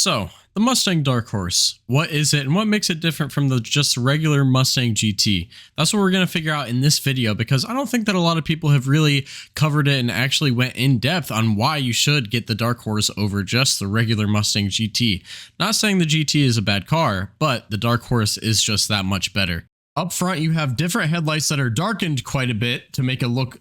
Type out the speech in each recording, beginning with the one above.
So, the Mustang Dark Horse, what is it and what makes it different from the just regular Mustang GT? That's what we're going to figure out in this video, because I don't think that a lot of people have really covered it and actually went in depth on why you should get the Dark Horse over just the regular Mustang GT. Not saying the GT is a bad car, but the Dark Horse is just that much better. Up front, you have different headlights that are darkened quite a bit to make it look,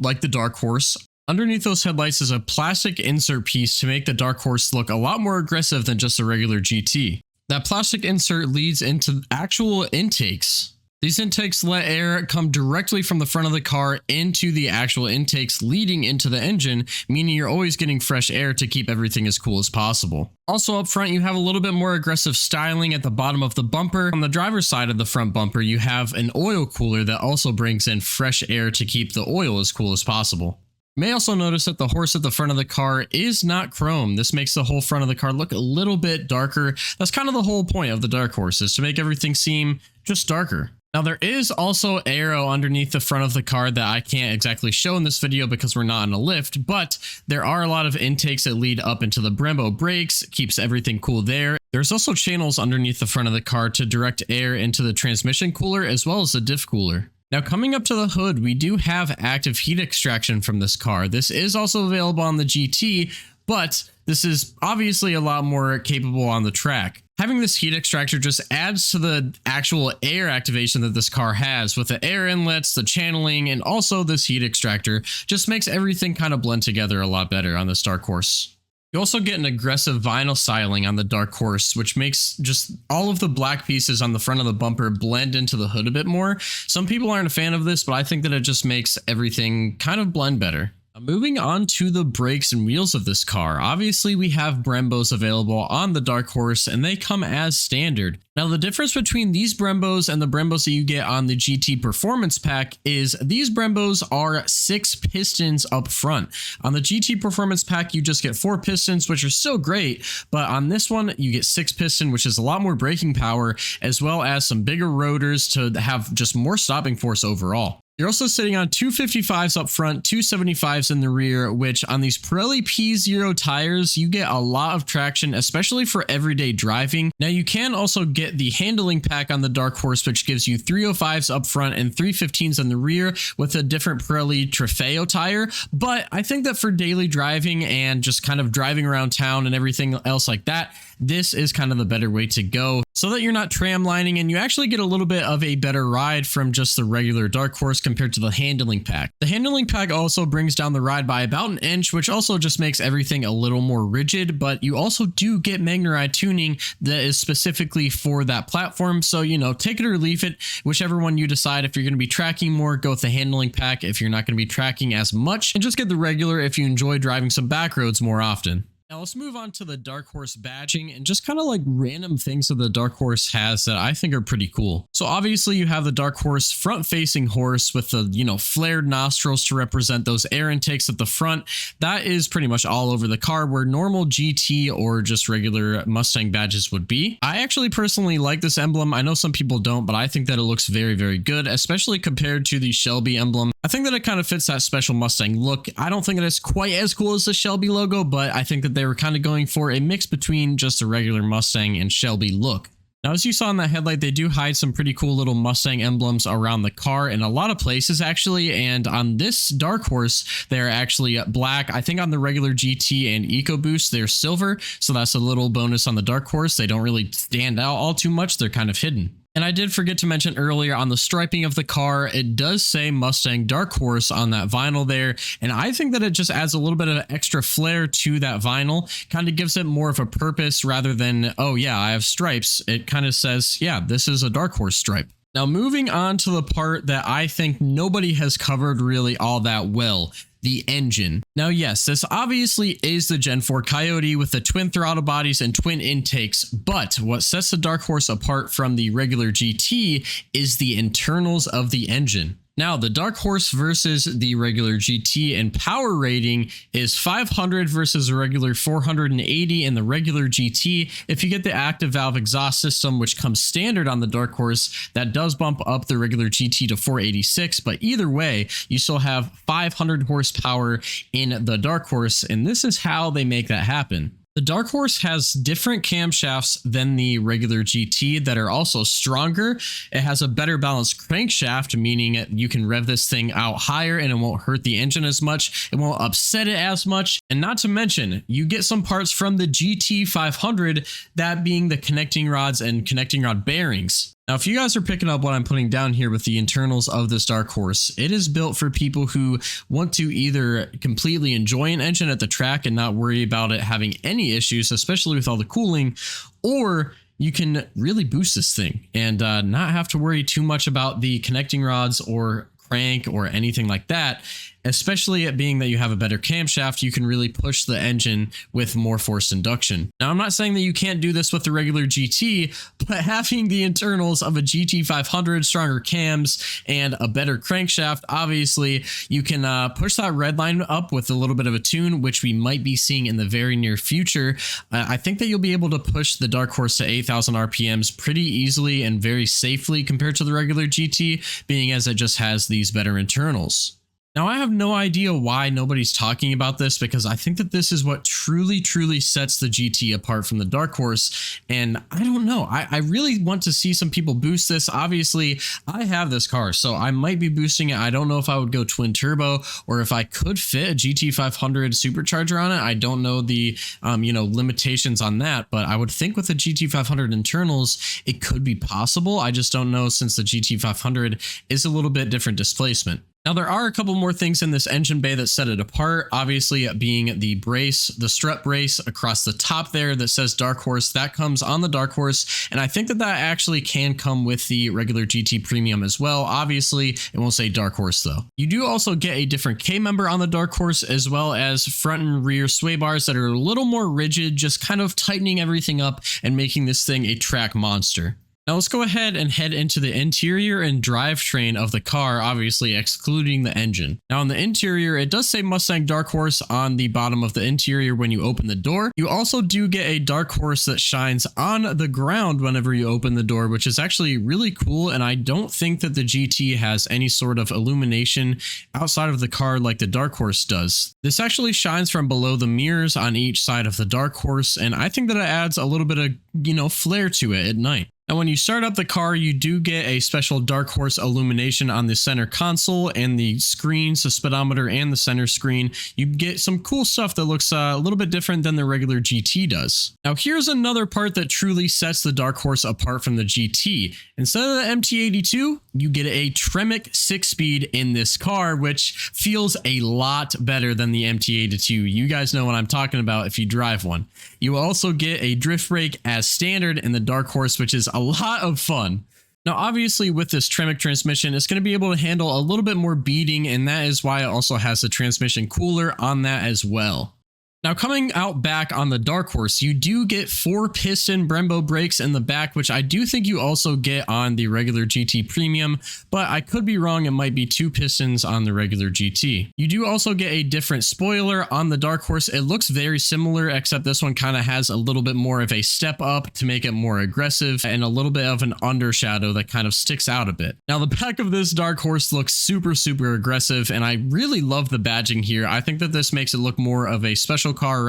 like the Dark Horse. Underneath those headlights is a plastic insert piece to make the Dark Horse look a lot more aggressive than just a regular GT. That plastic insert leads into actual intakes. These intakes let air come directly from the front of the car into the actual intakes leading into the engine, meaning you're always getting fresh air to keep everything as cool as possible. Also up front, you have a little bit more aggressive styling at the bottom of the bumper. On the driver's side of the front bumper, you have an oil cooler that also brings in fresh air to keep the oil as cool as possible. You may also notice that the horse at the front of the car is not chrome. This makes the whole front of the car look a little bit darker. That's kind of the whole point of the Dark Horse, is to make everything seem just darker. Now there is also aero underneath the front of the car that I can't exactly show in this video because we're not in a lift, but there are a lot of intakes that lead up into the Brembo brakes, keeps everything cool there. There's also channels underneath the front of the car to direct air into the transmission cooler as well as the diff cooler. Now coming up to the hood, we do have active heat extraction from this car. This is also available on the GT, but this is obviously a lot more capable on the track. Having this heat extractor just adds to the actual air activation that this car has, with the air inlets, the channeling, and also this heat extractor just makes everything kind of blend together a lot better on this Dark Horse. You also get an aggressive vinyl styling on the Dark Horse, which makes just all of the black pieces on the front of the bumper blend into the hood a bit more. Some people aren't a fan of this, but I think that it just makes everything kind of blend better. Moving on to the brakes and wheels of this car, obviously we have Brembos available on the Dark Horse and they come as standard. Now the difference between these Brembos and the Brembos that you get on the GT Performance Pack is these Brembos are 6 pistons up front. On the GT Performance Pack you just get 4 pistons, which are still great, but on this one you get 6 piston, which is a lot more braking power as well as some bigger rotors to have just more stopping force overall. You're also sitting on 255s up front, 275s in the rear, which on these Pirelli P0 tires, you get a lot of traction, especially for everyday driving. Now you can also get the handling pack on the Dark Horse, which gives you 305s up front and 315s in the rear with a different Pirelli Trofeo tire. But I think that for daily driving and just kind of driving around town and everything else like that, this is kind of the better way to go so that you're not tramlining and you actually get a little bit of a better ride from just the regular Dark Horse compared to the handling pack. The handling pack also brings down the ride by about an inch, which also just makes everything a little more rigid, but you also do get MagneRide tuning that is specifically for that platform. So, take it or leave it, whichever one you decide. If you're going to be tracking more, go with the handling pack. If you're not going to be tracking as much, and just get the regular if you enjoy driving some back roads more often. Now let's move on to the Dark Horse badging and just kind of like random things that the Dark Horse has that I think are pretty cool. So obviously you have the Dark Horse front facing horse with the, flared nostrils to represent those air intakes at the front. That is pretty much all over the car where normal GT or just regular Mustang badges would be. I actually personally like this emblem. I know some people don't, but I think that it looks very, very good, especially compared to the Shelby emblem. I think that it kind of fits that special Mustang look. I don't think that it's quite as cool as the Shelby logo, but I think that they were kind of going for a mix between just a regular Mustang and Shelby look. Now, as you saw in that headlight, they do hide some pretty cool little Mustang emblems around the car in a lot of places, actually. And on this Dark Horse, they're actually black. I think on the regular GT and EcoBoost, they're silver. So that's a little bonus on the Dark Horse. They don't really stand out all too much. They're kind of hidden. And I did forget to mention earlier on the striping of the car, it does say Mustang Dark Horse on that vinyl there. And I think that it just adds a little bit of extra flair to that vinyl, kind of gives it more of a purpose rather than, oh yeah, I have stripes. It kind of says, yeah, this is a Dark Horse stripe. Now moving on to the part that I think nobody has covered really all that well. The engine. Now, yes, this obviously is the Gen 4 Coyote with the twin throttle bodies and twin intakes, but what sets the Dark Horse apart from the regular GT is the internals of the engine. Now, the Dark Horse versus the regular GT in power rating is 500 versus a regular 480 in the regular GT. If you get the active valve exhaust system, which comes standard on the Dark Horse, that does bump up the regular GT to 486. But either way, you still have 500 horsepower in the Dark Horse, and this is how they make that happen. The Dark Horse has different camshafts than the regular GT that are also stronger. It has a better balanced crankshaft, meaning you can rev this thing out higher and it won't hurt the engine as much. It won't upset it as much. And not to mention, you get some parts from the GT 500, that being the connecting rods and connecting rod bearings. Now, if you guys are picking up what I'm putting down here with the internals of this Dark Horse, it is built for people who want to either completely enjoy an engine at the track and not worry about it having any issues, especially with all the cooling, or you can really boost this thing and not have to worry too much about the connecting rods or crank or anything like that. Especially it being that you have a better camshaft, you can really push the engine with more forced induction. Now, I'm not saying that you can't do this with the regular GT, but having the internals of a GT 500, stronger cams, and a better crankshaft, obviously you can push that red line up with a little bit of a tune, which we might be seeing in the very near future. I think that you'll be able to push the Dark Horse to 8,000 RPMs pretty easily and very safely compared to the regular GT, being as it just has these better internals. Now, I have no idea why nobody's talking about this, because I think that this is what truly sets the GT apart from the Dark Horse. And I don't know, I really want to see some people boost this. Obviously, I have this car, so I might be boosting it. I don't know if I would go twin turbo or if I could fit a GT 500 supercharger on it. I don't know the limitations on that, but I would think with the GT 500 internals, it could be possible. I just don't know, since the GT 500 is a little bit different displacement. Now, there are a couple more things in this engine bay that set it apart. Obviously, being the brace, the strut brace across the top there that says Dark Horse, that comes on the Dark Horse. And I think that that actually can come with the regular GT Premium as well. Obviously, it won't say Dark Horse though. You do also get a different K member on the Dark Horse, as well as front and rear sway bars that are a little more rigid, just kind of tightening everything up and making this thing a track monster. Now let's go ahead and head into the interior and drivetrain of the car, obviously excluding the engine. Now on the interior, it does say Mustang Dark Horse on the bottom of the interior when you open the door. You also do get a Dark Horse that shines on the ground whenever you open the door, which is actually really cool. And I don't think that the GT has any sort of illumination outside of the car like the Dark Horse does. This actually shines from below the mirrors on each side of the Dark Horse, and I think that it adds a little bit of, flair to it at night. Now, when you start up the car, you do get a special Dark Horse illumination on the center console and the screens, the speedometer and the center screen. You get some cool stuff that looks a little bit different than the regular GT does. Now, here's another part that truly sets the Dark Horse apart from the GT. Instead of the MT82, you get a Tremec 6-speed in this car, which feels a lot better than the MT82. You guys know what I'm talking about if you drive one. You also get a drift brake as standard in the Dark Horse, which is a lot of fun. Now, obviously, with this Tremec transmission, it's going to be able to handle a little bit more beating, and that is why it also has the transmission cooler on that as well. Now, coming out back on the Dark Horse, you do get 4-piston Brembo brakes in the back, which I do think you also get on the regular GT Premium, but I could be wrong. It might be 2 pistons on the regular GT. You do also get a different spoiler on the Dark Horse. It looks very similar, except this one kind of has a little bit more of a step up to make it more aggressive and a little bit of an undershadow that kind of sticks out a bit. Now, the back of this Dark Horse looks super aggressive, and I really love the badging here. I think that this makes it look more of a special car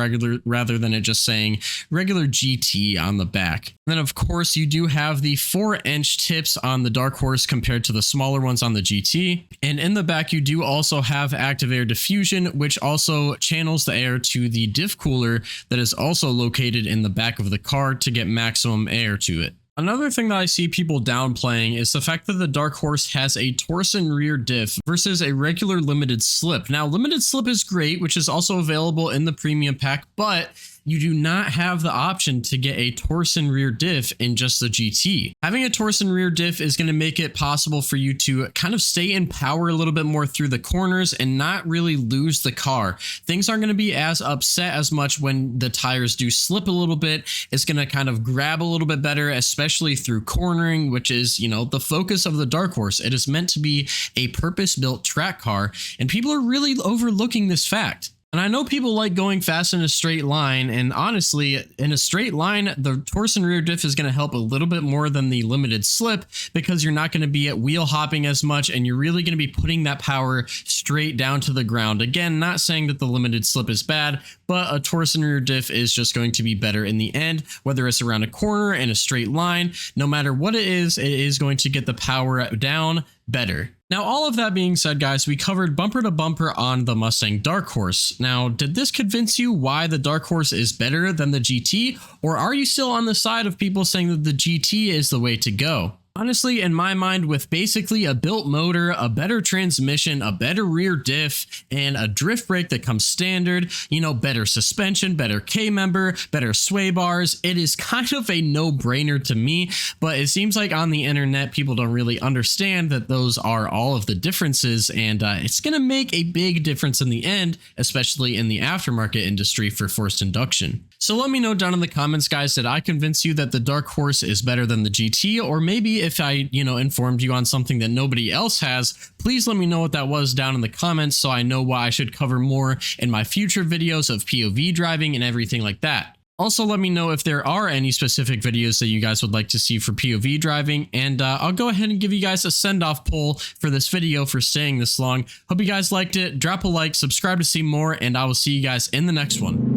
rather than it just saying regular GT on the back. And then of course you do have the 4-inch tips on the Dark Horse compared to the smaller ones on the GT. And in the back you do also have active air diffusion, which also channels the air to the diff cooler that is also located in the back of the car to get maximum air to it. Another thing that I see people downplaying is the fact that the Dark Horse has a torsion rear diff versus a regular limited slip. Now, limited slip is great, which is also available in the premium pack, but you do not have the option to get a torsion rear diff in just the GT. Having a torsion rear diff is going to make it possible for you to kind of stay in power a little bit more through the corners and not really lose the car. Things aren't going to be as upset as much when the tires do slip a little bit. It's going to kind of grab a little bit better, especially through cornering, which is, the focus of the Dark Horse. It is meant to be a purpose-built track car, and people are really overlooking this fact. And I know people like going fast in a straight line, and honestly, in a straight line, the torsion rear diff is going to help a little bit more than the limited slip because you're not going to be at wheel hopping as much, and you're really going to be putting that power straight down to the ground. Again, not saying that the limited slip is bad, but a torsion rear diff is just going to be better in the end, whether it's around a corner in a straight line. No matter what it is going to get the power down better. Now, all of that being said, guys, we covered bumper to bumper on the Mustang Dark Horse. Now, did this convince you why the Dark Horse is better than the GT, or are you still on the side of people saying that the GT is the way to go? Honestly, in my mind, with basically a built motor, a better transmission, a better rear diff, and a drift brake that comes standard, you know, better suspension, better K-member, better sway bars, it is kind of a no-brainer to me, but it seems like on the internet, people don't really understand that those are all of the differences, and it's going to make a big difference in the end, especially in the aftermarket industry for forced induction. So let me know down in the comments, guys, did I convince you that the Dark Horse is better than the GT? Or maybe if I, informed you on something that nobody else has, please let me know what that was down in the comments so I know what I should cover more in my future videos of POV driving and everything like that. Also, let me know if there are any specific videos that you guys would like to see for POV driving, and I'll go ahead and give you guys a send-off poll for this video for staying this long. Hope you guys liked it. Drop a like, subscribe to see more, and I will see you guys in the next one.